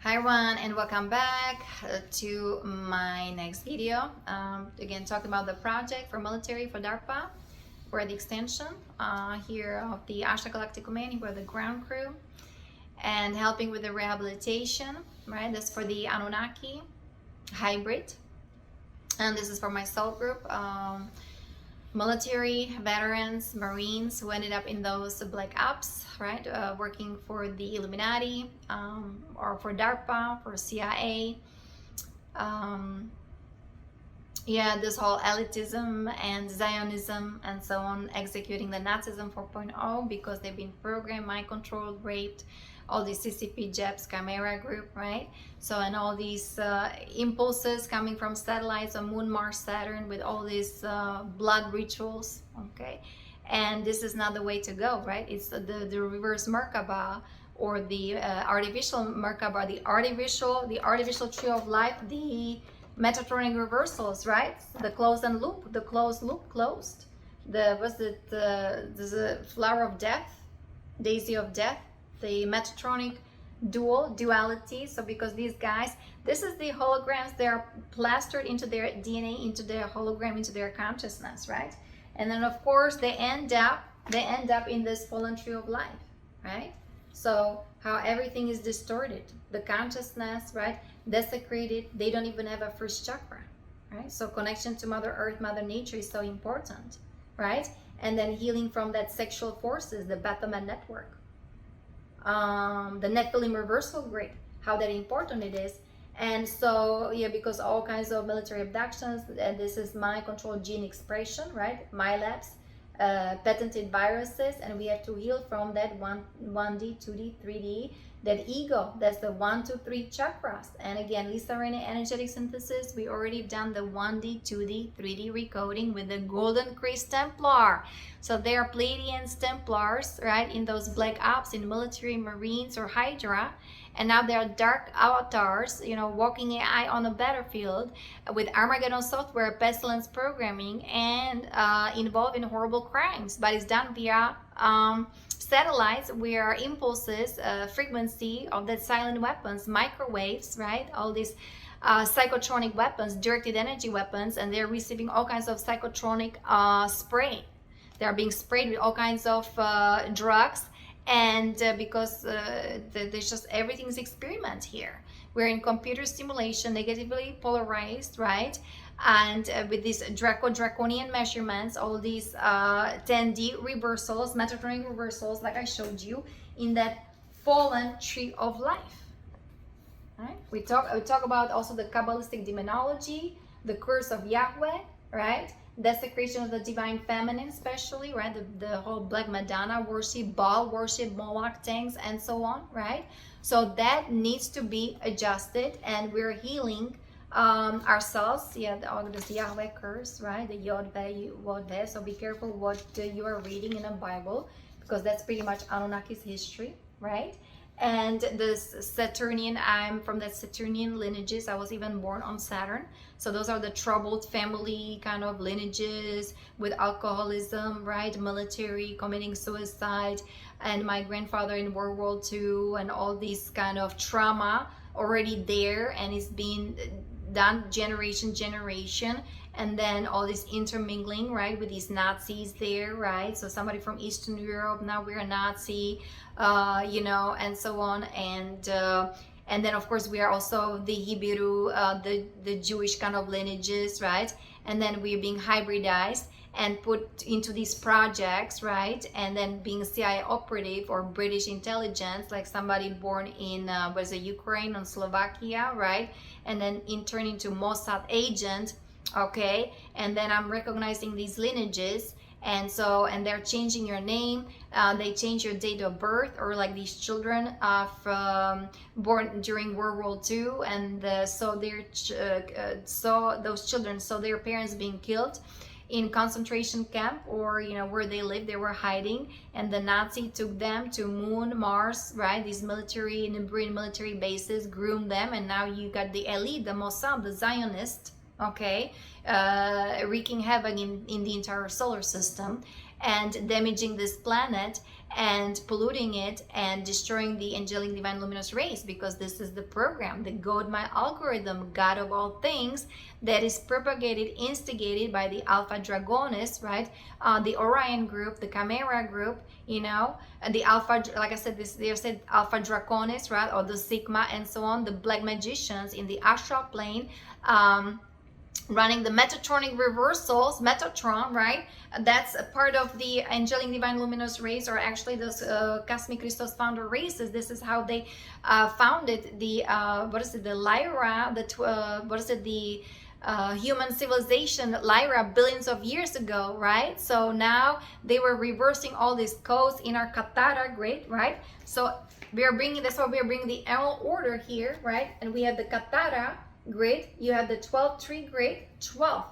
Hi everyone, and welcome back to my next video. Again, talking about the project for military for DARPA for the extension here of the Ashtar Galactic Command for the ground crew, and helping with the rehabilitation, right? That's for the Anunnaki hybrid, and this is for my soul group, military veterans, Marines who ended up in those black ops, right? Working for the Illuminati, or for DARPA, for CIA. Yeah, this whole elitism and Zionism and so on, executing the Nazism 4.0 because they've been programmed, mind controlled, raped, all these CCP, JEPs, CHIMERA group, right? So, and all these impulses coming from satellites on Moon, Mars, Saturn, with all these blood rituals, okay? And this is not the way to go, right? It's the reverse Merkaba, or the artificial Merkaba, the artificial tree of life, the Metatronic reversals, right? The closed and loop, the closed loop, closed. The flower of death, daisy of death, the Metatronic duality. So because these guys, this is the holograms, they're plastered into their DNA, into their hologram, into their consciousness, right? And then of course they end up in this fallen tree of life, right? So how everything is distorted, the consciousness, right, desecrated. They don't even have a first chakra, right? So connection to Mother Earth, Mother Nature is so important, right? And then healing from that sexual forces, the Baphomet network, the Nephilim reversal grid, how that important it is. And so, yeah, because all kinds of military abductions, and this is mind control gene expression, right? My labs, patented viruses, and we have to heal from that 1D, 2D, 3D, that ego. That's the 1, 2, 3 chakras. And again, Lisa Renee energetic synthesis, we already done the 1D, 2D, 3D recoding with the golden Chris Templar. So they are Pleiadians, Templars, right, in those black ops, in military, Marines, or Hydra. And now they are dark avatars, you know, walking AI on a battlefield with Armageddon software, pestilence programming, and involved in horrible crimes. But it's done via satellites, where impulses, frequency of that silent weapons, microwaves, right? All these psychotronic weapons, directed energy weapons, and they're receiving all kinds of psychotronic spray. They are being sprayed with all kinds of drugs. And because there's just everything's experiment here. We're in computer simulation, negatively polarized, right? And with these draconian measurements, all these 10D reversals, Metatronic reversals, like I showed you, in that fallen tree of life. Right? We talk about also the Kabbalistic demonology, the curse of Yahweh, right? Desecration of the divine feminine, especially, right? The whole Black Madonna worship, Baal worship, Moloch tanks, and so on, right? So that needs to be adjusted, and we're healing ourselves. Yeah, this Yahweh curse, right? The Yod-Veh. So be careful what you are reading in the Bible, because that's pretty much Anunnaki's history, right? And this Saturnian, I'm from that Saturnian lineages. I was even born on Saturn. So those are the troubled family kind of lineages with alcoholism, right? Military, committing suicide, and my grandfather in World War II, and all these kind of trauma already there, and it's being done generation. And then all this intermingling, right, with these Nazis there, right? So somebody from Eastern Europe, now we're a Nazi, you know, and so on. And then of course we are also the Hebrew, the Jewish kind of lineages, right? And then we're being hybridized and put into these projects, right? And then being CIA operative or British intelligence, like somebody born in Ukraine and Slovakia, right? And then turn into Mossad agent. Okay, and then I'm recognizing these lineages, and so, and they're changing your name, they change your date of birth, or like these children from born during World War II, and so they're those children, so their parents being killed in concentration camp, or you know where they live, they were hiding, and the Nazi took them to Moon, Mars, right? These military and military bases, groomed them, and now you got the elite, the Mossad, the Zionist, okay, wreaking havoc in the entire solar system and damaging this planet. and polluting it and destroying the angelic divine luminous rays, because this is the program, the God, my algorithm, God of all things, that is propagated, instigated by the Alpha Dragones, right? The Orion group, the Chimera group, you know, and the Alpha, like I said, they said Alpha Dracones, right? Or the Sigma and so on, the black magicians in the astral plane, running the Metatronic reversals, Metatron, right? That's a part of the angelic divine luminous rays, or actually those cosmic Christos founder races. This is how they founded the the Lyra, the human civilization Lyra billions of years ago, right? So now they were reversing all these codes in our Katara, great, right? So we are bringing, that's why we are bringing the Emerald Order here, right? And we have the Katara, great. You have the 12 tree, great. 12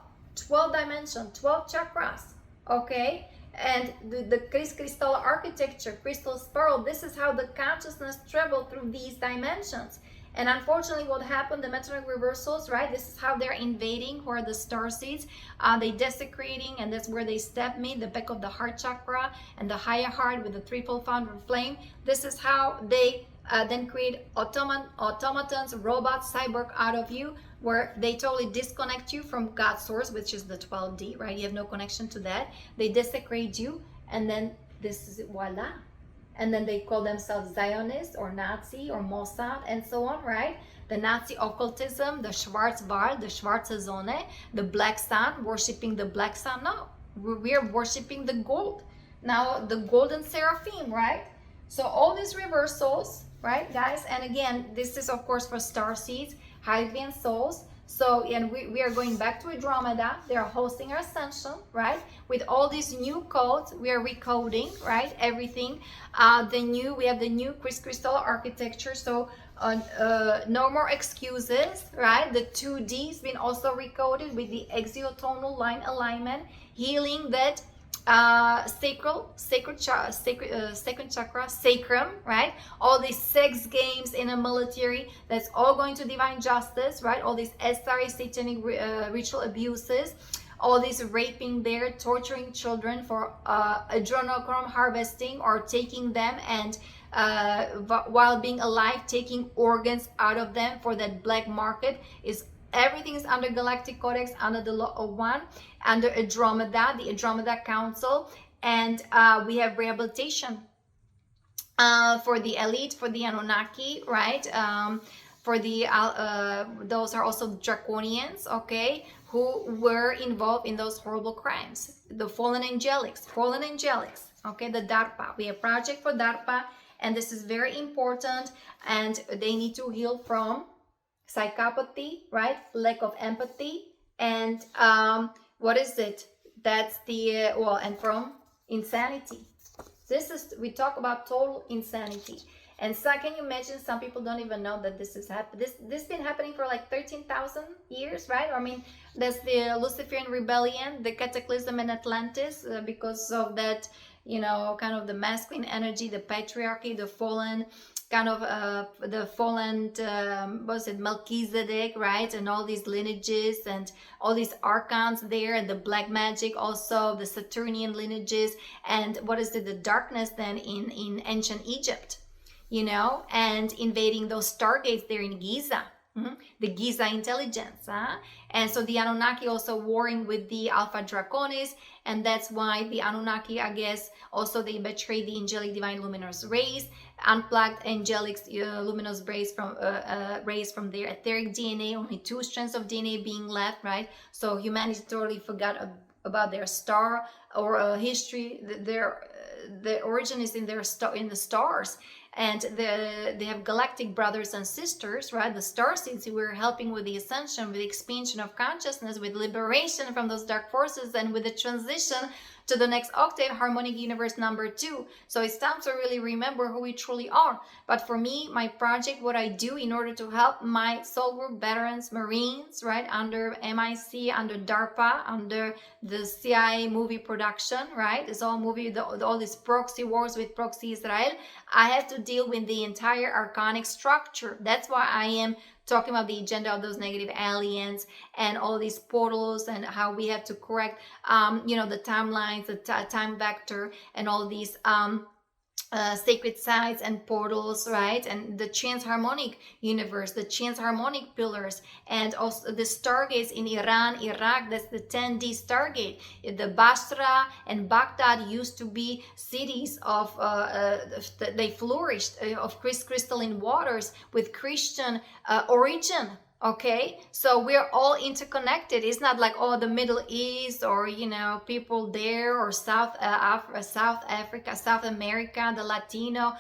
dimension, 12 chakras, okay? And the crystal architecture, crystal spiral, this is how the consciousness travel through these dimensions. And unfortunately, what happened, the Metatonic reversals, right? This is how they're invading, who are the star seeds. They desecrating, and that's where they step me, the back of the heart chakra and the higher heart with the threefold founder flame. This is how they then create automatons, robots, cyborg out of you, where they totally disconnect you from God's source, which is the 12D, right? You have no connection to that. They desecrate you, and then this is voila. And then they call themselves Zionists or Nazi or Mossad and so on, right? The Nazi occultism, the Schwarzwald, the Schwarze Sonne, the Black Sun, worshipping the Black Sun. No, we are worshipping the gold. Now, the golden seraphim, right? So all these reversals, right, guys? And again, this is, of course, for star seeds, high advanced souls. So, and we are going back to Andromeda. They are hosting our ascension, right? With all these new codes, we are recoding, right? Everything. We have the new crystal architecture. So, no more excuses, right? The 2D's been also recoded with the exiotonal line alignment, healing that sacred chakra, sacrum, right? All these sex games in a military, that's all going to divine justice, right? All these SRA satanic ritual abuses, all this raping there, torturing children for adrenochrome harvesting, or taking them and while being alive, taking organs out of them for that black market, is everything is under Galactic Codex, under the Law of One, under Andromeda, the Andromeda Council. And we have rehabilitation for the elite, for the Anunnaki, right? For the those are also draconians, okay, who were involved in those horrible crimes. The fallen angelics, okay, the DARPA. We have project for DARPA, and this is very important, and they need to heal from psychopathy, right? Lack of empathy, and what is it? That's the and from insanity. This is, we talk about total insanity. And so can you imagine, some people don't even know that this is happening. This been happening for like 13,000 years, right? I mean, that's the Luciferian rebellion, the cataclysm in Atlantis, because of that, you know, kind of the masculine energy, the patriarchy, the fallen kind of the fallen what was it, Melchizedek, right? And all these lineages and all these archons there, and the black magic also, the Saturnian lineages, and what is it, the darkness then in ancient Egypt, you know, and invading those stargates there in Giza. The Giza intelligence, and so the Anunnaki also warring with the Alpha Draconis, and that's why the Anunnaki, I guess, also they betray the angelic divine luminous rays, unplugged angelic luminous rays from their etheric DNA, only 2 strands of DNA being left, right? So humanity totally forgot about their star or history. Their origin is in the stars. And they have galactic brothers and sisters, right? The star seeds who were helping with the ascension, with the expansion of consciousness, with liberation from those dark forces, and with the transition to the next octave, harmonic universe number 2. So it's time to really remember who we truly are. But for me, my project, what I do in order to help my soul group veterans, Marines, right, under MIC, under DARPA, under the CIA movie production, right? It's all movie, all these proxy wars with proxy Israel. I have to deal with the entire archonic structure. That's why I am talking about the agenda of those negative aliens and all these portals, and how we have to correct, you know, the timelines, the time vector, and all these sacred sites and portals, right? And the transharmonic universe, the transharmonic pillars, and also the stargates in Iran, Iraq. That's the 10D stargate. The Basra and Baghdad used to be cities of they flourished of crystalline waters with Christian origin. Okay, so we're all interconnected. It's not like, oh, the Middle East, or people there, or South Africa, South America, the Latino.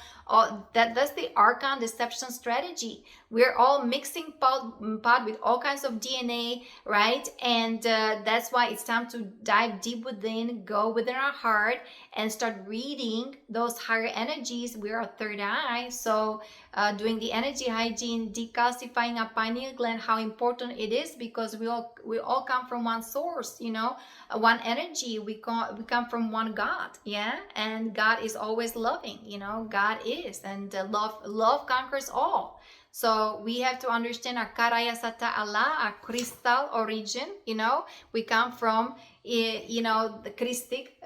That's the Archon deception strategy. We're all mixing pot with all kinds of DNA, right? And that's why it's time to dive deep within, go within our heart, and start reading those higher energies. We're a third eye, so doing the energy hygiene, decalcifying our pineal gland, how important it is, because we all come from one source, one energy. We come from one God, yeah, and God is always loving, God is, and love conquers all. So we have to understand our Karaya Sata Allah, our Krystal origin. We come from the Christic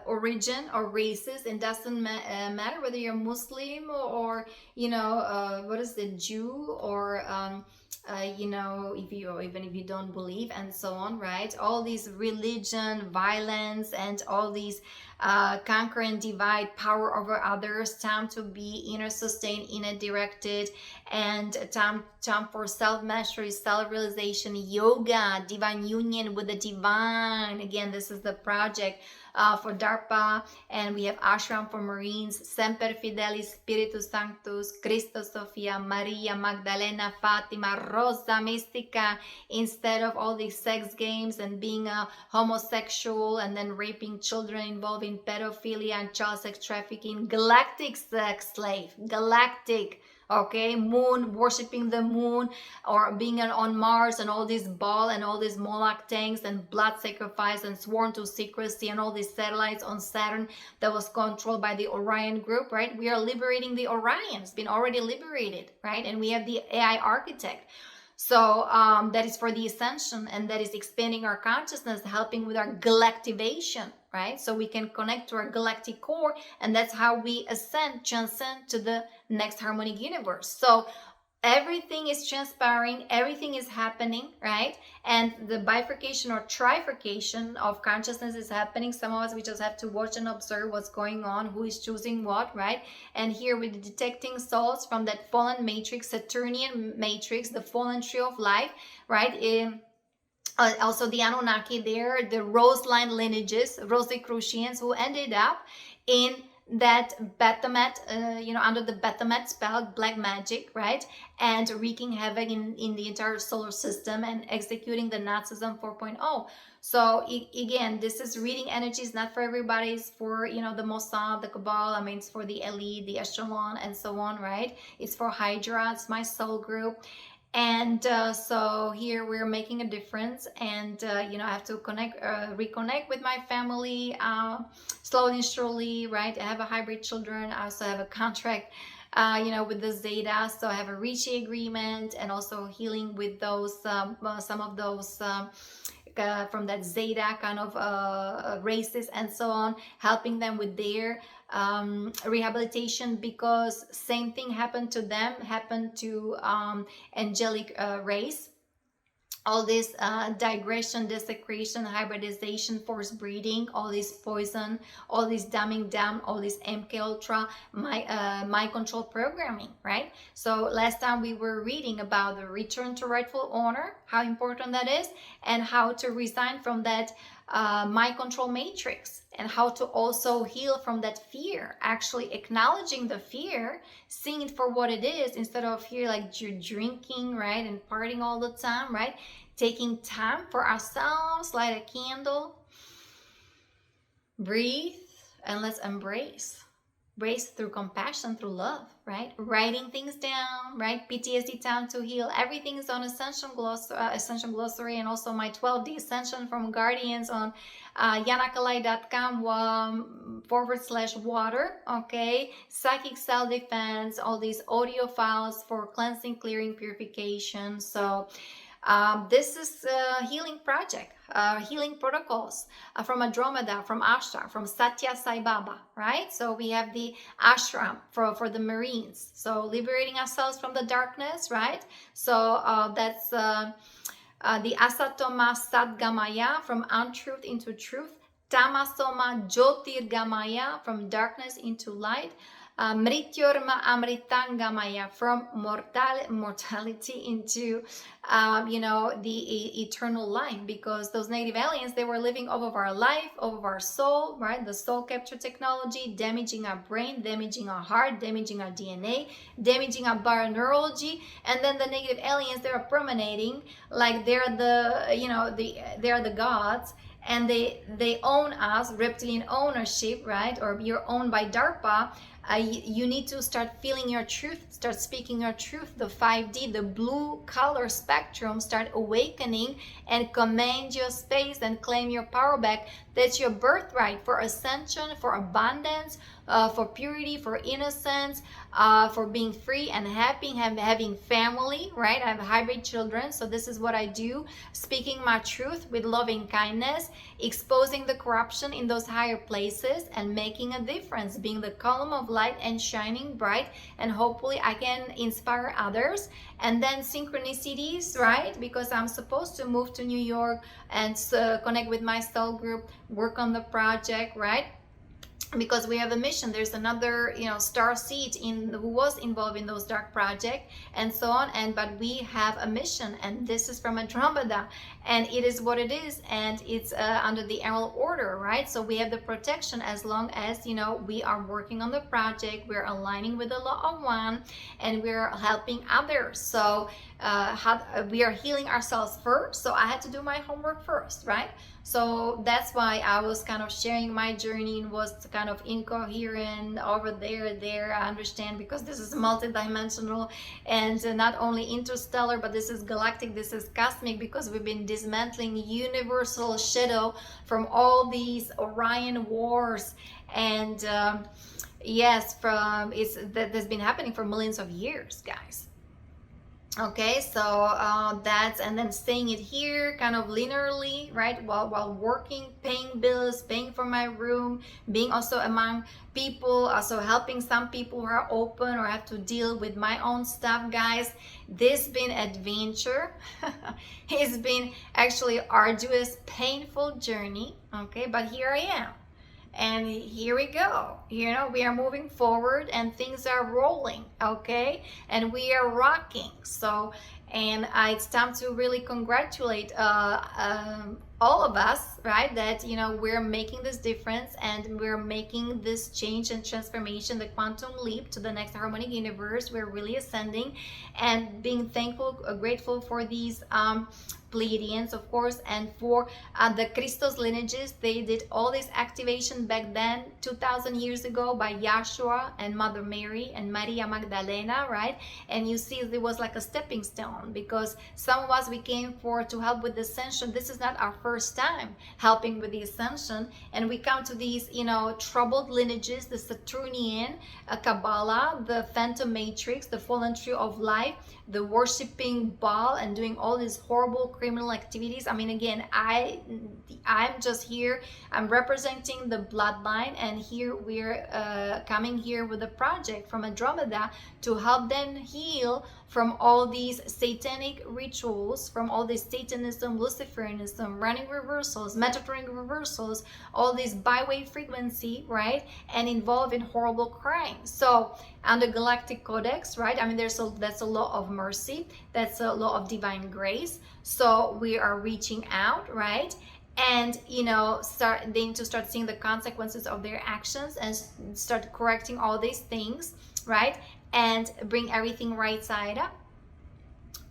origin or races, and doesn't matter whether you're Muslim or what is the Jew, or even if you don't believe, and so on, right? All these religion, violence, and all these conquer and divide, power over others. Time to be inner sustained, inner directed, and time for self-mastery, self-realization, yoga, divine union with the divine. Again, this is the project for DARPA, and we have ASHRAM for Marines, SEMPER, FIDELIS, SPIRITUS, SANCTUS, CHRISTOS, SOPHIA, Maria, Magdalena, FATIMA, ROSA, MYSTICA, instead of all these sex games and being a homosexual and then raping children, involving pedophilia and child sex trafficking. Galactic sex slave, galactic. Okay, moon, worshiping the moon, or being on Mars, and all this Baal and all these Moloch tanks and blood sacrifice and sworn to secrecy, and all these satellites on Saturn that was controlled by the Orion group, right? We are liberating the Orion. It's been already liberated, right? And we have the AI architect. So that is for the ascension, and that is expanding our consciousness, helping with our galactivation, right? So we can connect to our galactic core, and that's how we transcend to the next harmonic universe. So everything is transpiring, everything is happening, right? And the bifurcation or trifurcation of consciousness is happening. Some of us, we just have to watch and observe what's going on, who is choosing what, right? And here with detecting souls from that fallen matrix, Saturnian matrix, the fallen tree of life, right? Also the Anunnaki there, the rose line lineages, Rosicrucians, who ended up in that Baphomet, under the Baphomet spell, black magic, right? And wreaking havoc in the entire solar system and executing the Nazism 4.0. So again, this is reading energies, not for everybody. It's for, the Mossad, the Cabal. I mean, it's for the elite, the echelon, and so on, right? It's for Hydra. It's my soul group. And so here we're making a difference, and I have to reconnect with my family, slowly and surely, right? I have a hybrid children. I also have a contract, with the ZETA, so I have a Ricci agreement, and also healing with those some of those from that ZETA kind of races and so on, helping them with their rehabilitation, because same thing happened to them, happened to angelic race. All this digression, desecration, hybridization, forced breeding, all this poison, all this dumbing down, all this MK Ultra, mind control programming, right? So last time we were reading about the return to rightful owner, how important that is, and how to resign from that mind control matrix, and how to also heal from that fear, actually acknowledging the fear, seeing it for what it is, instead of fear like you're drinking, right, and partying all the time, right? Taking time for ourselves, light a candle, breathe, and let's embrace through compassion, through love, right? Writing things down, right? PTSD time to heal. Everything is on Ascension Glossary, and also my 12D Ascension from Guardians on yanakalai.com /water, okay? Psychic self-defense, all these audio files for cleansing, clearing, purification. So This is a healing project, healing protocols from Andromeda, from Ashtar, from Sathya Sai Baba, right? So we have the ASHRAM for the Marines. So liberating ourselves from the darkness, right? So that's the Asatoma Sadgamaya, from untruth into truth. Tamasoma Jyotirgamaya, from darkness into light. Mrityorma Amritangamaya, from mortality into the eternal life, because those native aliens, they were living off of our life, off of our soul, right? The soul capture technology, damaging our brain, damaging our heart, damaging our DNA, damaging our bioneurology. And then the negative aliens, they are promenading like they're they're the gods, and they own us, reptilian ownership, right? Or you're owned by DARPA. You need to start feeling your truth, start speaking your truth. The 5D, the blue color spectrum, start awakening and command your space and claim your power back. That's your birthright for ascension, for abundance, for purity, for innocence, for being free and happy, having family, right? I have hybrid children, so this is what I do, speaking my truth with loving kindness, exposing the corruption in those higher places and making a difference, being the column of light and shining bright, and hopefully I can inspire others. And then synchronicities, right? Because I'm supposed to move to New York and connect with my cell group, work on the project, right? Because we have a mission. There's another star seed who was involved in those dark projects and so on, but we have a mission, and this is from Andromeda, and it is what it is, and it's under the Emerald Order, right? So we have the protection as long as we are working on the project, we're aligning with the law of one, and we're helping others. So we are healing ourselves first, so I had to do my homework first, right? So that's why I was kind of sharing my journey and was kind of incoherent over there. I understand, because this is multidimensional and not only interstellar, but this is galactic, this is cosmic, because we've been dismantling universal shadow from all these Orion wars. And yes, that's been happening for millions of years, guys. Okay, so that's, and then staying it here kind of linearly, right, while working, paying bills, paying for my room, being also among people, also helping some people who are open or have to deal with my own stuff, guys. This been adventure. It's been actually arduous, painful journey, okay, but here I am. And here we go, we are moving forward and things are rolling, okay, and we are rocking. So, and it's time to really congratulate all of us, right, that we're making this difference and we're making this change and transformation, the quantum leap to the next harmonic universe. We're really ascending, and being thankful, grateful for these Pleiadians, of course, and for the Christos lineages. They did all this activation back then, 2,000 years ago, by Yahshua and Mother Mary and Maria Magdalena, right? And you see, it was like a stepping stone, because some of us, we came to help with the ascension. This is not our first time helping with the ascension, and we come to these troubled lineages, the Saturnian Kabbalah, the Phantom Matrix, the fallen tree of life, the worshipping Baal and doing all these horrible criminal activities. I mean, again, I'm just here, I'm representing the bloodline, and here we're coming here with a project from Andromeda to help them heal from all these satanic rituals, from all this Satanism, Luciferianism, running reversals, Metatronic reversals, all this bywave frequency, right, and involved in horrible crimes. So under Galactic Codex, right, I mean, that's a law of mercy, that's a law of divine grace. So we are reaching out, right, and start seeing the consequences of their actions and start correcting all these things, right, and bring everything right side up,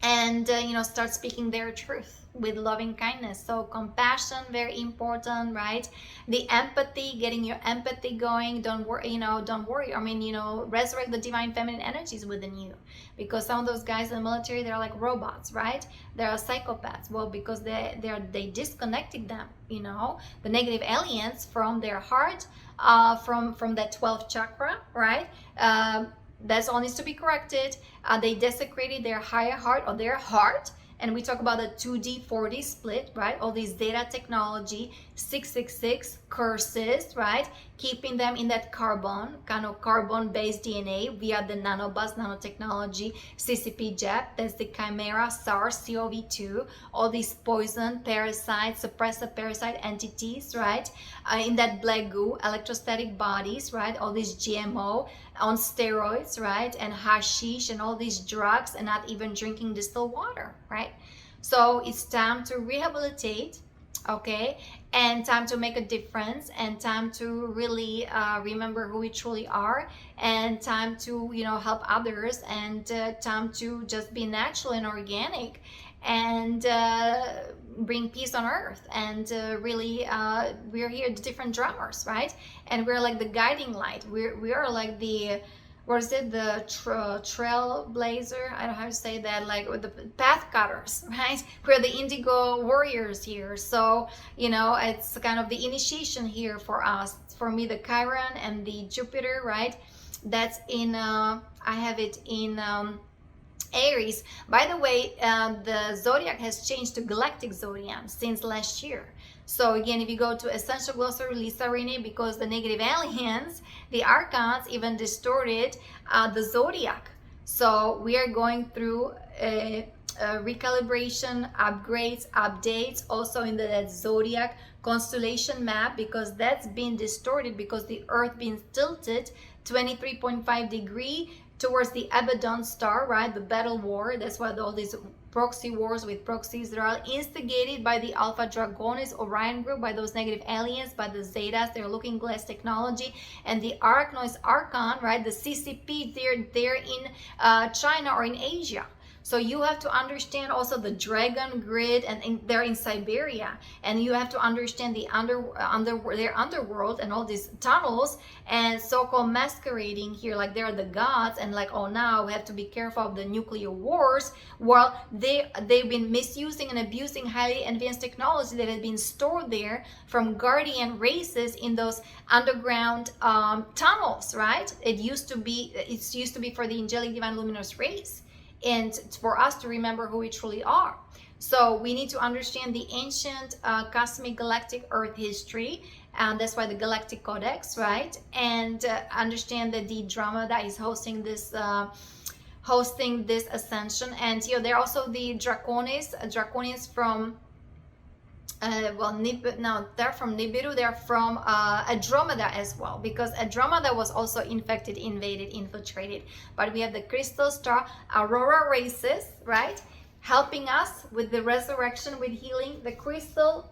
and start speaking their truth with loving kindness. So compassion, very important, right? The empathy, getting your empathy going. Don't worry, don't worry. I mean, resurrect the divine feminine energies within you, because some of those guys in the military, they're like robots, right? They're psychopaths. Well, because they disconnected them, the negative aliens from their heart, from that 12th chakra, right? That's all needs to be corrected. They desecrated their higher heart, or their heart, and we talk about the 2D 4D split, right? All these ZETA technology, 666 curses, right? Keeping them in that carbon, kind of carbon-based DNA via the nanobus nanotechnology, CCP jet, that's the CHIMERA, SARS-CoV-2, all these poison, parasites, suppressor parasite entities, right? In that black goo, electrostatic bodies, right? All these GMO on steroids, right? And hashish and all these drugs, and not even drinking distilled water, right? So it's time to rehabilitate, okay, and time to make a difference, and time to really remember who we truly are, and time to, you know, help others, and time to just be natural and organic, and bring peace on earth. And really we're here, the different drummers, right? And we're like the guiding light. We are like the, what is it, the trailblazer, I don't know how to say that, like with the path cutters, right? We're the indigo warriors here. So, you know, it's kind of the initiation here for us. For me, the Chiron and the Jupiter, right? That's in I have it in Aries. By the way, the zodiac has changed to galactic zodiac since last year. So again, if you go to Essential Glossary Lisa Renee, because the negative aliens, the archons even distorted the zodiac. So we are going through a recalibration, upgrades, updates, also in that zodiac constellation map, because that's been distorted because the earth being tilted 23.5 degree towards the Abaddon star, right? The battle war. That's why all these proxy wars with proxies, they're all instigated by the Alpha Draconis Orion group, by those negative aliens, by the Zetas, their looking glass technology, and the Arachnoid Archon, right? The CCP, they're in China or in Asia. So you have to understand also the dragon grid, and they're in Siberia, and you have to understand the their underworld and all these tunnels, and so-called masquerading here like they're the gods, and like, oh, now we have to be careful of the nuclear wars. Well, they've been misusing and abusing highly advanced technology that has been stored there from guardian races in those underground tunnels, right? It used to be for the angelic divine luminous race, and for us to remember who we truly are. So we need to understand the ancient cosmic galactic earth history, and that's why the Galactic Codex, right? And understand that the drama that is hosting this ascension. And you know, they're also the Draconis from they're from Nibiru, they're from Andromeda as well, because Andromeda was also infected, invaded, infiltrated. But we have the crystal star Aurora races, right, helping us with the resurrection, with healing, the crystal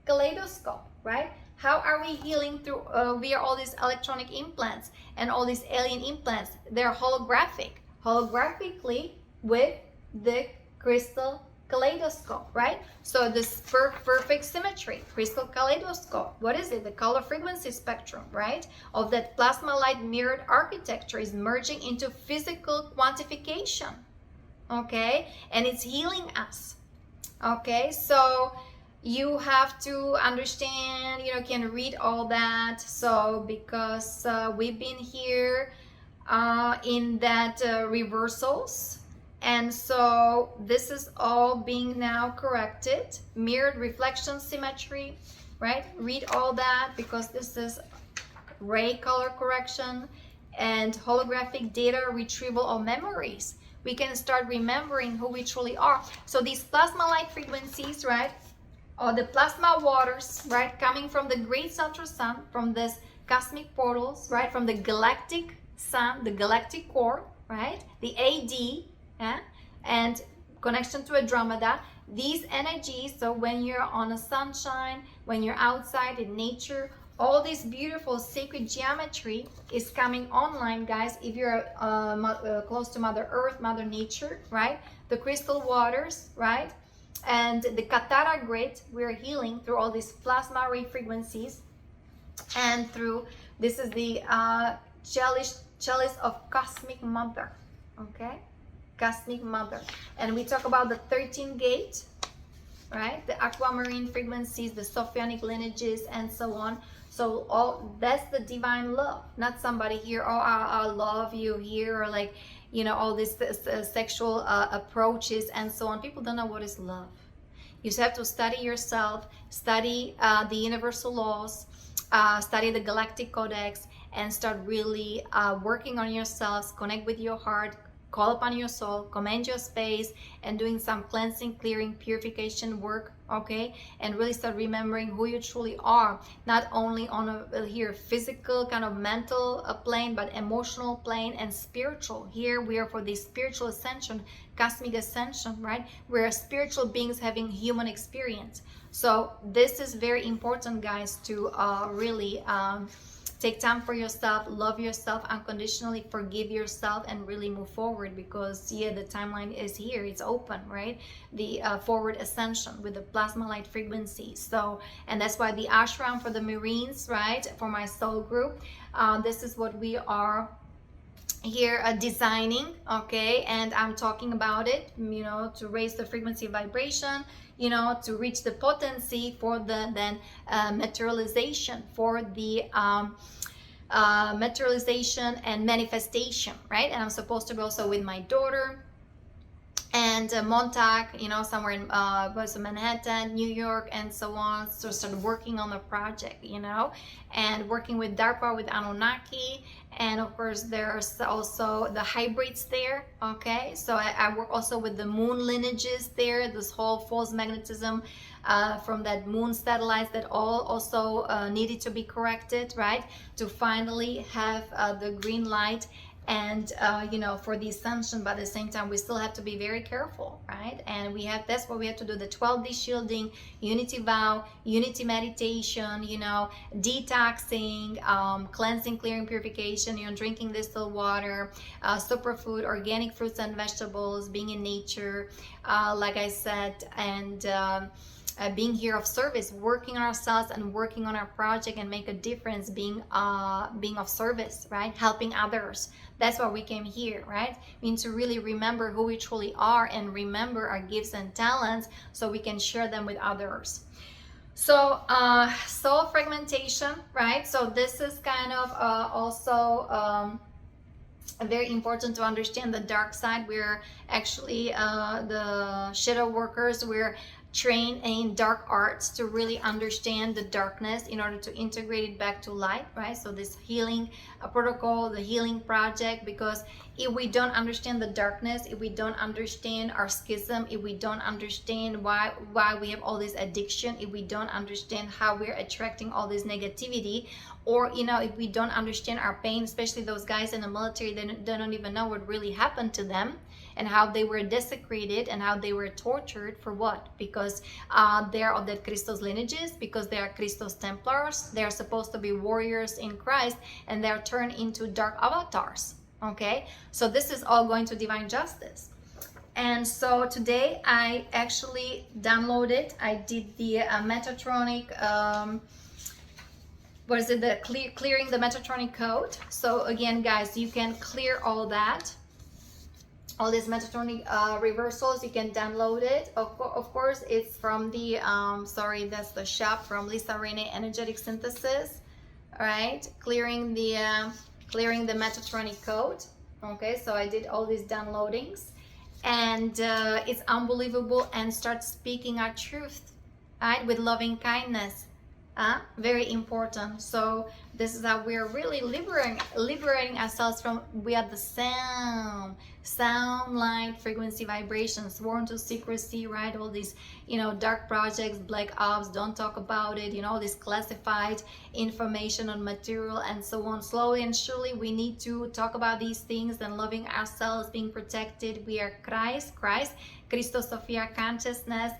kaleidoscope, right? How are we healing through via all these electronic implants and all these alien implants? They're holographically with the crystal kaleidoscope, right? So this perfect symmetry, crystal kaleidoscope, what is it? The color frequency spectrum, right, of that plasma light mirrored architecture is merging into physical quantification, okay? And it's healing us, okay? So you have to understand, you know, can read all that. So because we've been here in that reversals, and so this is all being now corrected. Mirrored reflection symmetry, right? Read all that, because this is ray color correction and holographic data retrieval of memories. We can start remembering who we truly are. So these plasma light frequencies, right? Or the plasma waters, right? Coming from the great central sun, from this cosmic portals, right? From the galactic sun, the galactic core, right? The AD, yeah? And connection to Andromeda, these energies. So when you're on a sunshine, when you're outside in nature, all this beautiful sacred geometry is coming online, guys. If you're close to Mother Earth, Mother Nature, right? The crystal waters, right? And the Katara grid, we're healing through all these plasma ray frequencies, and through, this is the chalice of Cosmic Mother, okay? Cosmic Mother. And we talk about the 13th gate, right? The aquamarine frequencies, the Sophionic lineages, and so on. So all that's the divine love, not somebody here, oh, I love you here, or like, you know, all these sexual approaches and so on. People don't know what is love. You just have to study yourself, study the universal laws, study the Galactic Codex, and start really working on yourselves, connect with your heart, call upon your soul, command your space, and doing some cleansing, clearing, purification work, okay? And really start remembering who you truly are, not only on a here physical kind of mental plane, but emotional plane and spiritual. Here we are for the spiritual ascension, cosmic ascension, right? We're spiritual beings having human experience. So this is very important, guys, to really take time for yourself, love yourself unconditionally, forgive yourself, and really move forward, because yeah, the timeline is here, it's open, right? The forward ascension with the plasma light frequency. So, and that's why the ashram for the Marines, right, for my soul group, this is what we are here designing, okay? And I'm talking about it, you know, to raise the frequency vibration, you know, to reach the potency for the then materialization, for the materialization and manifestation, right? And I'm supposed to be also with my daughter and Montauk, you know, somewhere in Manhattan, New York, and so on. So start working on the project, you know, and working with DARPA, with Anunnaki, and of course there's also the hybrids there, okay? So I work also with the moon lineages there, this whole false magnetism from that moon satellites that all also needed to be corrected, right? To finally have the green light and you know, for the ascension. But at the same time, we still have to be very careful, right? And we have, that's what we have to do, the 12D shielding, unity vow, unity meditation, you know, detoxing, cleansing, clearing, purification, you know, drinking distilled water, superfood, organic fruits and vegetables, being in nature, like I said, and being here of service, working on ourselves and working on our project and make a difference, being of service, right? Helping others. That's why we came here, right? We need to really remember who we truly are and remember our gifts and talents so we can share them with others. So soul fragmentation, right? So this is kind of also very important to understand the dark side. We're actually the shadow workers, we're trained in dark arts to really understand the darkness in order to integrate it back to light, right? So this healing protocol, the healing project, because if we don't understand the darkness, if we don't understand our schism, if we don't understand why we have all this addiction, if we don't understand how we're attracting all this negativity, or you know, if we don't understand our pain, especially those guys in the military, they don't even know what really happened to them and how they were desecrated and how they were tortured for what? Because they're of that Christos lineages, because they are Christos Templars, they're supposed to be warriors in Christ, and they're turned into dark avatars, okay? So this is all going to divine justice. And so today I actually downloaded, I did the Metatronic, what is it, the clearing the Metatronic code. So again, guys, you can clear all that, all these Metatronic reversals. You can download it. Of course, it's from the sorry, that's the shop from Lisa Rene Energetic Synthesis. All right, clearing the Metatronic code. Okay, so I did all these downloadings, and it's unbelievable. And start speaking our truth, right, with loving kindness. Very important. So this is how we're really liberating ourselves from, we are the sound, light, frequency, vibrations, sworn to secrecy, right? All these, you know, dark projects, black ops, don't talk about it, you know, this classified information on material and so on. Slowly and surely we need to talk about these things and loving ourselves, being protected. We are Christ, Christos, Sophia consciousness,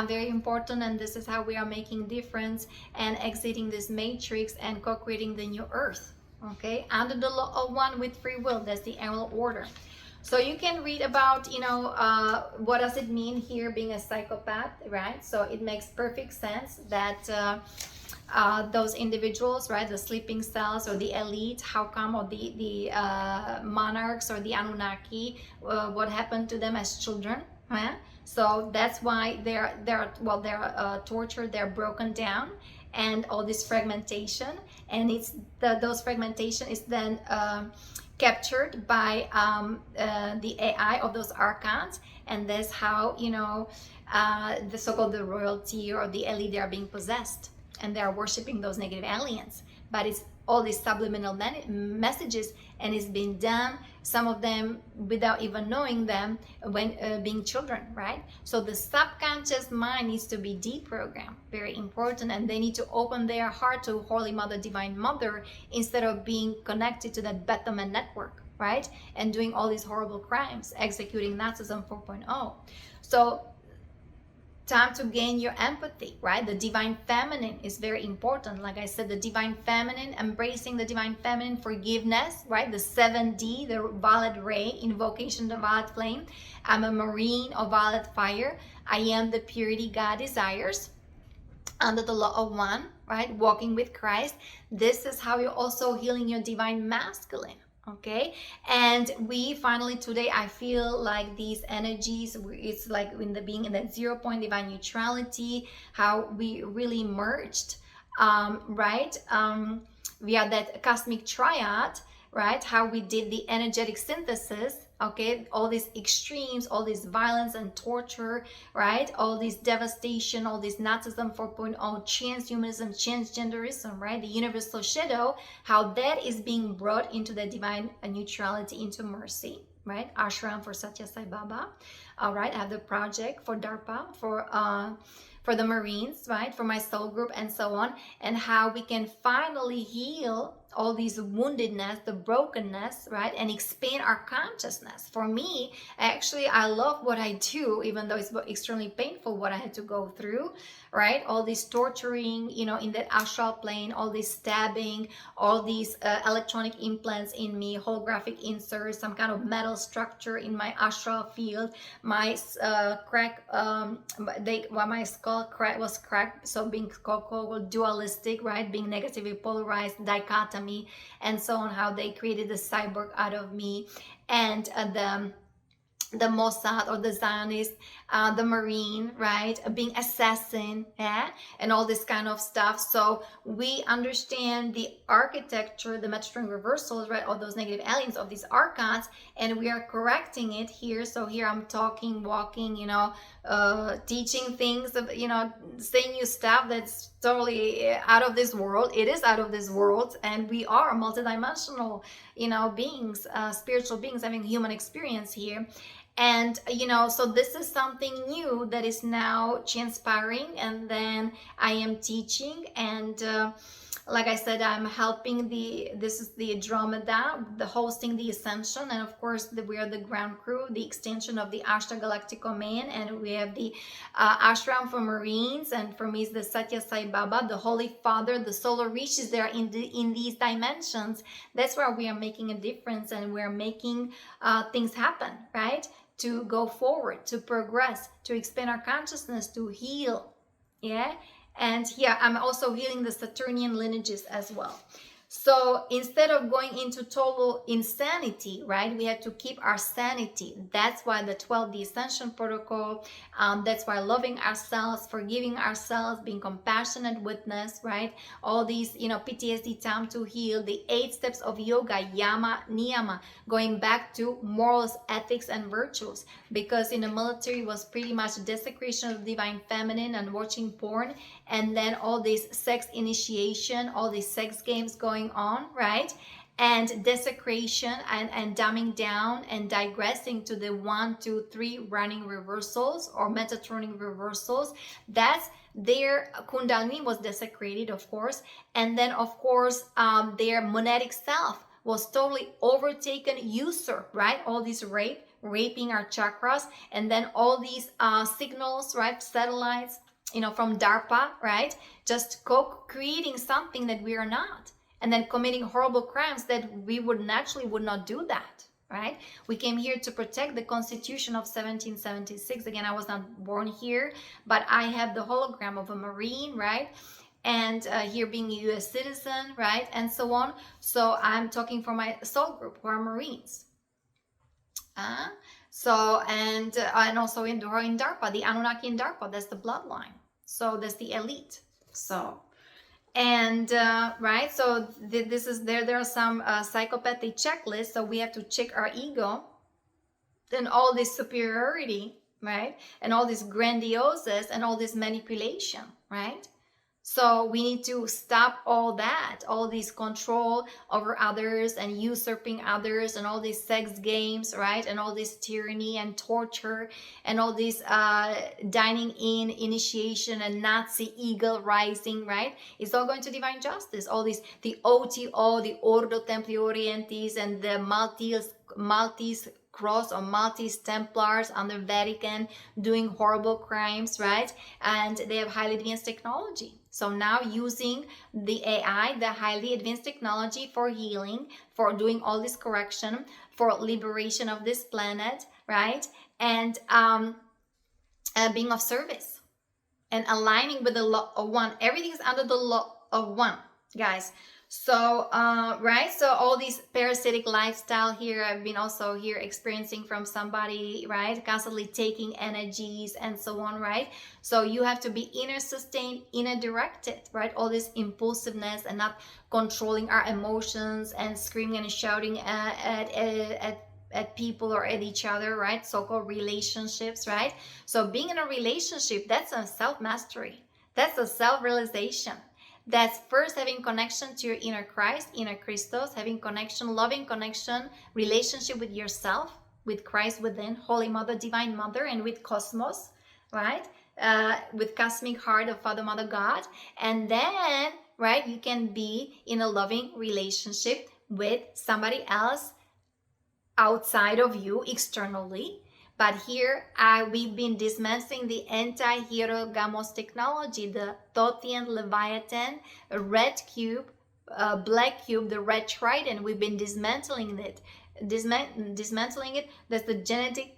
very important. And this is how we are making difference and exiting this matrix and co-creating the new earth, okay, under the law of one with free will. That's the annual order. So you can read about, you know, what does it mean here being a psychopath, right? So it makes perfect sense that those individuals, right, the sleeping cells or the elite, how come, or the monarchs or the Anunnaki, what happened to them as children, right? So that's why they're tortured, they're broken down, and all this fragmentation, and it's those fragmentation is then captured by the AI of those archons, and that's how, you know, the so-called the royalty or the elite, they are being possessed and they are worshiping those negative aliens. But it's all these subliminal messages, and it's been done, some of them without even knowing them, when being children, right? So the subconscious mind needs to be deprogrammed, very important, and they need to open their heart to Holy Mother, Divine Mother, instead of being connected to that Beta Man network, right? And doing all these horrible crimes, executing Nazism 4.0. So time to gain your empathy, right? The divine feminine is very important. Like I said, the divine feminine, embracing the divine feminine, forgiveness, right? The 7D, the violet ray, invocation, the violet flame. I'm a marine of violet fire. I am the purity God desires, under the law of one, right? Walking with Christ. This is how you're also healing your divine masculine. Okay, and we finally today, I feel like these energies, it's like in the being in that 0 point divine neutrality, how we really merged, right, via that cosmic triad, right, how we did the energetic synthesis. Okay, all these extremes, all this violence and torture, right, all this devastation, all this Nazism 4.0, transhumanism, transgenderism, right, the universal shadow, how that is being brought into the divine neutrality, into mercy, right? Ashram for Sathya Sai Baba. All right, I have the project for DARPA, for the Marines, right, for my soul group, and so on, and how we can finally heal all these woundedness, the brokenness, right, and expand our consciousness. For me, actually, I love what I do, even though it's extremely painful what I had to go through, right? All this torturing, you know, in that astral plane, all this stabbing, all these electronic implants in me, holographic inserts, some kind of metal structure in my astral field, my my skull was cracked, so being called dualistic, right, being negatively polarized, dichotomy, and so on, how they created the cyborg out of me, and the Mossad or the Zionist, the Marine, right, being assassin, yeah, and all this kind of stuff. So we understand the architecture, the Metatronic reversals, right, all those negative aliens of these archons, and we are correcting it here. So here I'm talking, walking, you know, teaching things, you know, saying you stuff that's totally out of this world. It is out of this world, and we are multidimensional, you know, beings, spiritual beings having human experience here. And, you know, so this is something new that is now transpiring, and then I am teaching, and like I said, I'm helping this is the Andromeda, the hosting the Ascension, and of course we are the ground crew, the extension of the Ashtar Galactic Command, and we have the Ashram for Marines, and for me is the Sathya Sai Baba, the Holy Father, the solar reaches there in these dimensions. That's where we are making a difference, and we're making things happen, right? To go forward, to progress, to expand our consciousness, to heal, yeah? And here I'm also healing the Saturnian lineages as well. So instead of going into total insanity, right, we have to keep our sanity. That's why the 12D Ascension Protocol, that's why loving ourselves, forgiving ourselves, being compassionate witness, right, all these, you know, PTSD, time to heal, the 8 steps of yoga, yama, niyama, going back to morals, ethics, and virtues, because in the military was pretty much desecration of the divine feminine and watching porn, and then all this sex initiation, all these sex games going on, right, and desecration and dumbing down and digressing to the 1, 2, 3 running reversals or Metatronic reversals. That's their Kundalini was desecrated, of course, and then of course their monadic self was totally overtaken, usurped, right? All these raping our chakras, and then all these signals, right, satellites, you know, from DARPA, right, just creating something that we are not, and then committing horrible crimes that we would not do that, right? We came here to protect the Constitution of 1776. Again, I was not born here, but I have the hologram of a Marine, right? And here being a U.S. citizen, right? And so on. So I'm talking for my soul group, who are Marines. So, and also in DARPA, the Anunnaki in DARPA, that's the bloodline. So that's the elite. So, And right, so this is there are some psychopathy checklists. So we have to check our ego and all this superiority, right, and all this grandioses and all this manipulation, right? So we need to stop all that, all this control over others and usurping others and all these sex games, right? And all this tyranny and torture and all this dining in initiation and Nazi eagle rising, right? It's all going to divine justice. All this, the OTO, the Ordo Templi Orientis and the Maltese Cross or Maltese Templars under Vatican doing horrible crimes, right? And they have highly advanced technology. So now using the AI, the highly advanced technology for healing, for doing all this correction, for liberation of this planet, right? And being of service and aligning with the law of one. Everything is under the law of one, guys. So, right, so all these parasitic lifestyle here, I've been also here experiencing from somebody, right, constantly taking energies and so on, right? So you have to be inner sustained, inner directed, right? All this impulsiveness and not controlling our emotions and screaming and shouting at people or at each other, right? So-called relationships, right? So being in a relationship, that's a self-mastery. That's a self-realization. That's first having connection to your inner Christ, inner Christos, having connection, loving connection, relationship with yourself, with Christ within, Holy Mother, Divine Mother, and with Cosmos, right? With cosmic heart of Father, Mother, God. And then, right, you can be in a loving relationship with somebody else outside of you, externally. But here, we've been dismantling the anti-hero GAMOS technology, the Thotian Leviathan, a red cube, black cube, the red trident. We've been dismantling it. Dismantling it. That's the genetic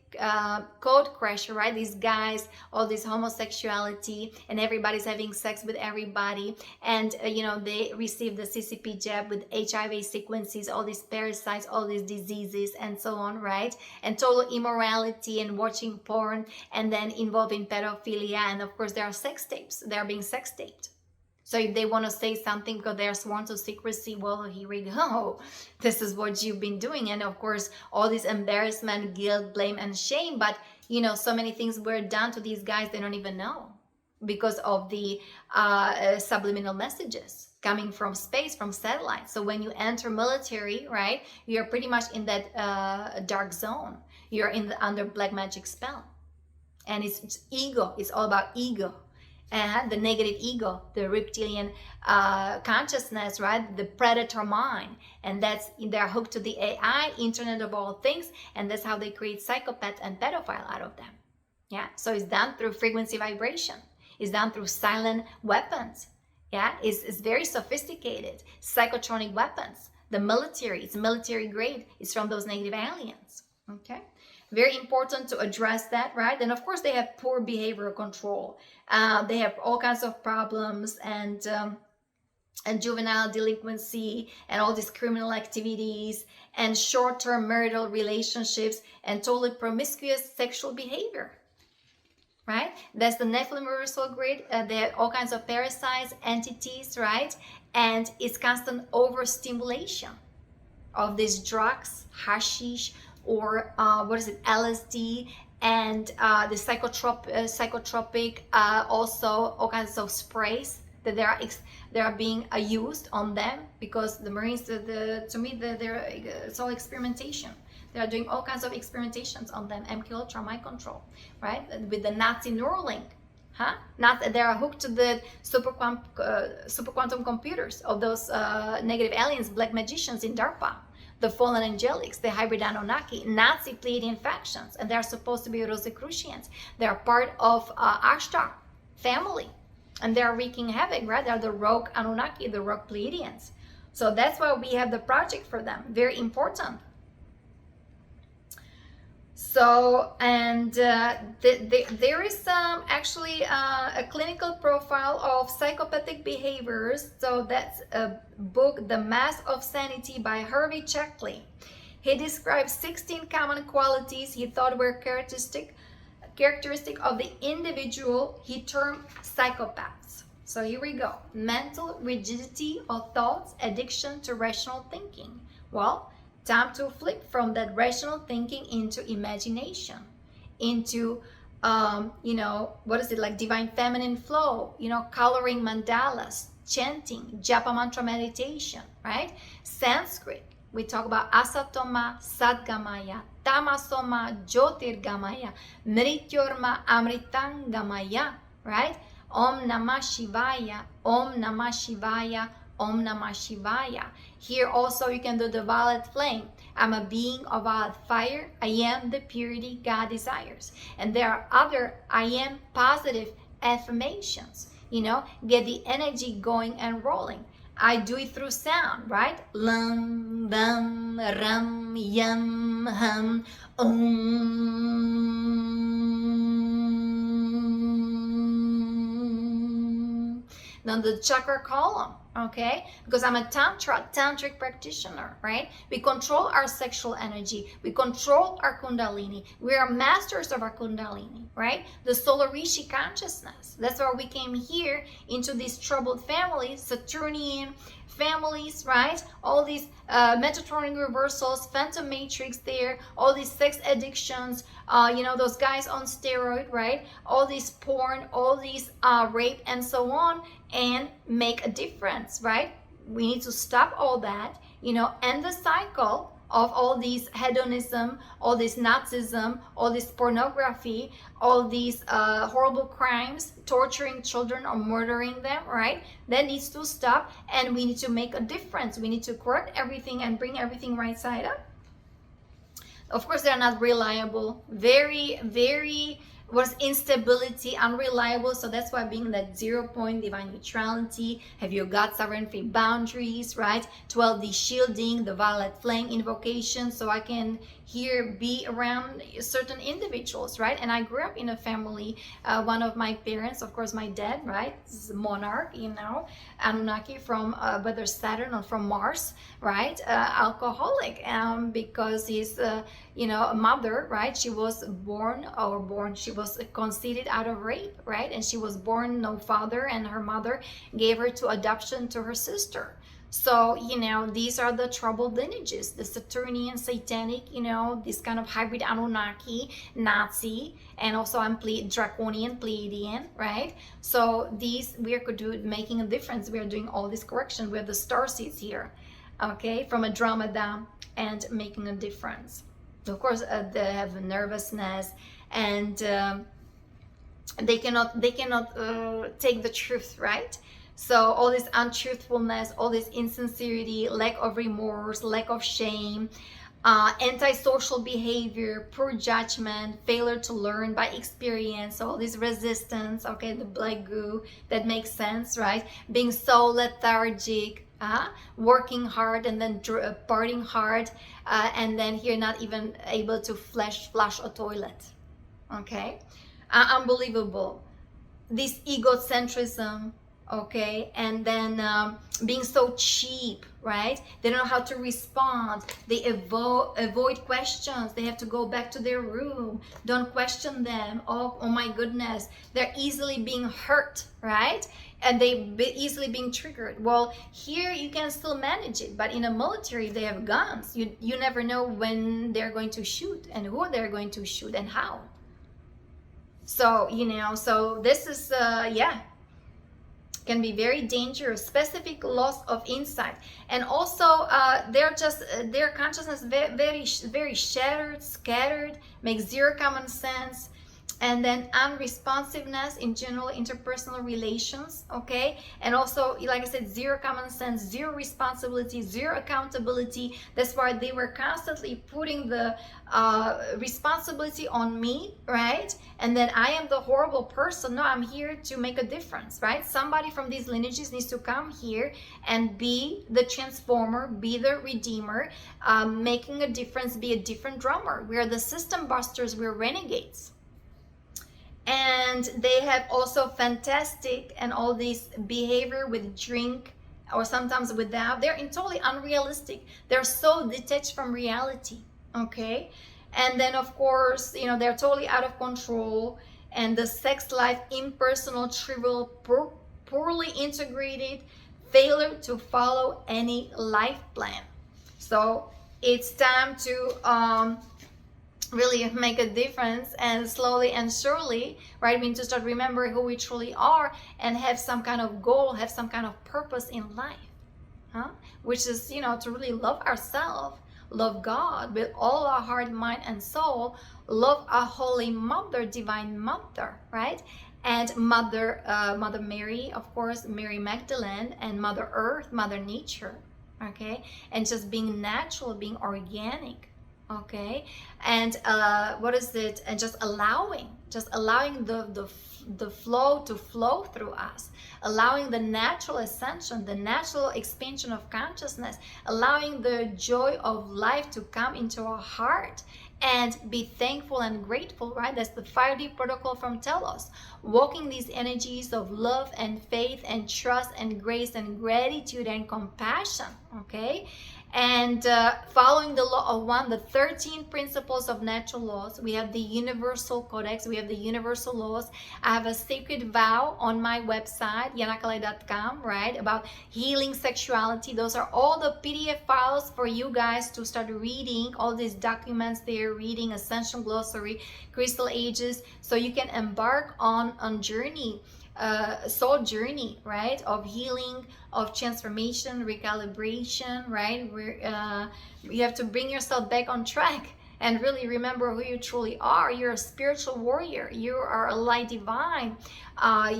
code crasher, right? These guys, all this homosexuality, and everybody's having sex with everybody, and they receive the CCP jab with HIV sequences, all these parasites, all these diseases, and so on, right? And total immorality and watching porn, and then involving pedophilia, and of course there are sex tapes. They're being sex taped. So if they want to say something because they're sworn to secrecy, well, here we go. This is what you've been doing. And of course, all this embarrassment, guilt, blame, and shame. But, so many things were done to these guys they don't even know because of the subliminal messages coming from space, from satellites. So when you enter military, right, you're pretty much in that dark zone. You're under black magic spell. And it's ego. It's all about ego. And the negative ego, the reptilian consciousness, right? The predator mind. And they're hooked to the AI, Internet of all things. And that's how they create psychopath and pedophile out of them. Yeah. So it's done through frequency vibration. It's done through silent weapons. Yeah. It's very sophisticated. Psychotronic weapons. The military, it's military grade. It's from those negative aliens. Okay. Very important to address that, right? And of course, they have poor behavioral control. They have all kinds of problems and juvenile delinquency and all these criminal activities and short-term marital relationships and totally promiscuous sexual behavior, right? That's the Nephilim reversal grid. They have all kinds of parasites, entities, right? And it's constant overstimulation of these drugs, hashish, or LSD, and the psychotropic, also all kinds of sprays that they are being used on them, because the Marines, to me, it's all experimentation. They are doing all kinds of experimentations on them, MK Ultra, mind control, right? With the Nazi Neuralink, huh? They are hooked to the super quantum computers of those negative aliens, black magicians in DARPA. The fallen angelics, the hybrid Anunnaki, Nazi Pleiadian factions, and they're supposed to be Rosicrucians. They're part of Ashtar family, and they're wreaking havoc, right? They're the rogue Anunnaki, the rogue Pleiadians. So that's why we have the project for them. Very important. So, and there is actually a clinical profile of psychopathic behaviors. So that's a book, The Mask of Sanity by Hervey Checkley. He describes 16 common qualities he thought were characteristic of the individual he termed psychopaths. So here we go. Mental rigidity of thoughts, addiction to rational thinking. Well, time to flip from that rational thinking into imagination, into what is it, like divine feminine flow, coloring mandalas, chanting, japa mantra meditation, right? Sanskrit, we talk about asatoma sadgamaya, tamasoma jyotirgamaya, mrityorma amritangamaya, right? Om Namah Shivaya, Om Namah Shivaya, Om Namah Shivaya. Here also you can do the violet flame. I'm a being of violet fire. I am the purity God desires. And there are other I am positive affirmations. Get the energy going and rolling. I do it through sound, right? Lam, bam, ram, yam, hum, Now the chakra column, okay? Because I'm a tantric practitioner, right? We control our sexual energy. We control our kundalini. We are masters of our kundalini, right? The solar rishi consciousness. That's why we came here into these troubled families, Saturnian families, right? All these Metatronic reversals, phantom matrix there, all these sex addictions, those guys on steroid, right? All these porn, all these rape and so on, and make a difference, right? We need to stop all that, end the cycle of all these hedonism, all this Nazism, all this pornography, all these horrible crimes, torturing children or murdering them, right? That needs to stop, and we need to make a difference. We need to correct everything and bring everything right side up. Of course, they're not reliable. Very, very was instability, unreliable. So that's why being that 0 point divine neutrality, have your God sovereignty boundaries, right? 12D shielding, the violet flame invocation, so I can here be around certain individuals, right? And I grew up in a family, one of my parents, of course my dad, right, is a monarch, Anunnaki from whether Saturn or from Mars, right? Alcoholic, because his mother, right, she was she was conceived out of rape, right? And she was born no father, and her mother gave her to adoption to her sister. So, these are the troubled lineages, the Saturnian, Satanic, this kind of hybrid Anunnaki, Nazi, and also I'm Draconian, Pleiadian, right? So these, we are making a difference. We are doing all this correction. We have the star seeds here, okay, from Andromeda, and making a difference. Of course, they have nervousness, and they cannot take the truth, right? So all this untruthfulness, all this insincerity, lack of remorse, lack of shame, antisocial behavior, poor judgment, failure to learn by experience, all this resistance, okay, the black goo, that makes sense, right? Being so lethargic, working hard and then partying hard, and then here not even able to flush a toilet, okay? Unbelievable. This egocentrism, okay, and then being so cheap, right? They don't know how to respond. They avoid questions. They have to go back to their room. Don't question them. Oh my goodness, they're easily being hurt, right? And they easily being triggered. Well, here you can still manage it, but in a military, they have guns. You never know when they're going to shoot and who they're going to shoot and how. So so this is can be very dangerous. Specific loss of insight, and also their consciousness very shattered, scattered, makes zero common sense, and then unresponsiveness in general interpersonal relations, okay? And also, like I said, zero common sense, zero responsibility, zero accountability. That's why they were constantly putting the responsibility on me, right? And then I am the horrible person. No, I'm here to make a difference, right? Somebody from these lineages needs to come here and be the transformer, be the redeemer, making a difference, be a different drummer. We're the system busters, we're renegades. And they have also fantastic and all this behavior with drink, or sometimes without. They're totally unrealistic. They're so detached from reality, okay? And then of course, they're totally out of control, and the sex life, impersonal, trivial, poorly integrated, failure to follow any life plan. So it's time to really make a difference, and slowly and surely, right, we need to start remembering who we truly are and have some kind of goal, have some kind of purpose in life, which is, you know, to really love ourselves, love God with all our heart, mind, and soul, love our Holy Mother, Divine Mother, right? And Mother Mary, of course, Mary Magdalene, and Mother Earth, Mother Nature, okay? And just being natural, being organic, okay? And what is it? And just allowing the flow to flow through us, allowing the natural ascension, the natural expansion of consciousness, allowing the joy of life to come into our heart, and be thankful and grateful, right? That's the 5D protocol from Telos. Walking these energies of love and faith and trust and grace and gratitude and compassion, okay? And following the law of one, the 13 principles of natural laws. We have the universal codex, we have the universal laws. I have a sacred vow on my website, yanakalei.com, right, about healing sexuality. Those are all the PDF files for you guys to start reading, all these documents they're reading, Ascension Glossary, Crystal Ages, so you can embark on journey, soul journey, right, of healing, of transformation, recalibration, right, where you have to bring yourself back on track and really remember who you truly are. You're a spiritual warrior, you are a light divine,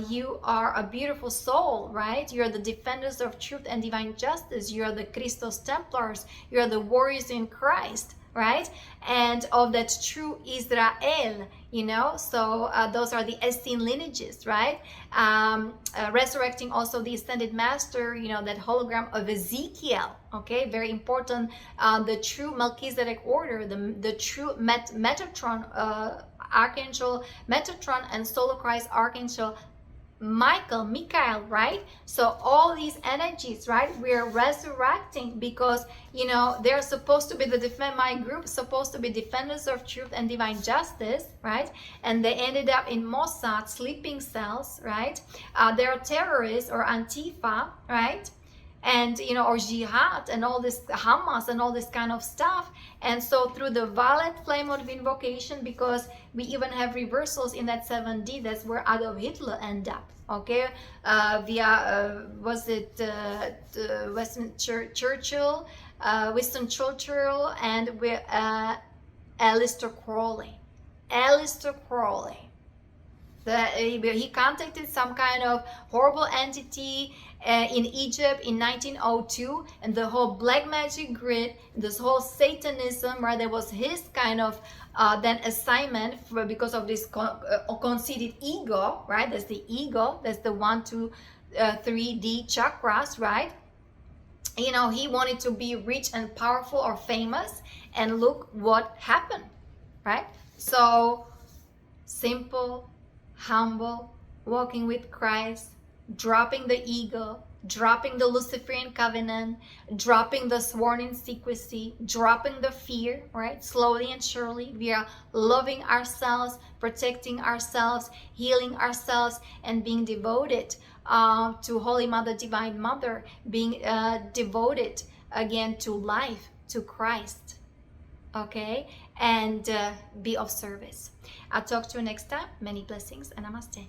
you are a beautiful soul, right? You're the defenders of truth and divine justice, you're the Christos Templars, you're the warriors in Christ, right? And of that true Israel, you know, so those are the Essene lineages, right? Resurrecting also the Ascended Master, you know, that hologram of Ezekiel, okay, very important, the true Melchizedek order, the true Metatron, Archangel Metatron, and Solo Christ Archangel Michael, right? So all these energies, right, we're resurrecting because, you know, they're supposed to be my group supposed to be defenders of truth and divine justice, right? And they ended up in Mossad, sleeping cells, right? They're terrorists or Antifa, right? And, you know, or jihad and all this, Hamas and all this kind of stuff. And so through the violet flame of invocation, because we even have reversals in that 7D, that's where Adolf Hitler ended up, okay? Via, was it Winston Churchill, and with Aleister Crowley. He contacted some kind of horrible entity in Egypt in 1902, and the whole black magic grid, this whole Satanism, right? That was his kind of then assignment because of this conceited ego, right? That's the ego. That's the 1, 2, 3D chakras, right? You know, he wanted to be rich and powerful or famous, and look what happened, right? So simple, humble, walking with Christ, dropping the ego, dropping the Luciferian covenant, dropping the sworn in secrecy, dropping the fear, right? Slowly and surely, we are loving ourselves, protecting ourselves, healing ourselves, and being devoted to Holy Mother, Divine Mother, being devoted again to life, to Christ, okay? And be of service. I'll talk to you next time. Many blessings and namaste.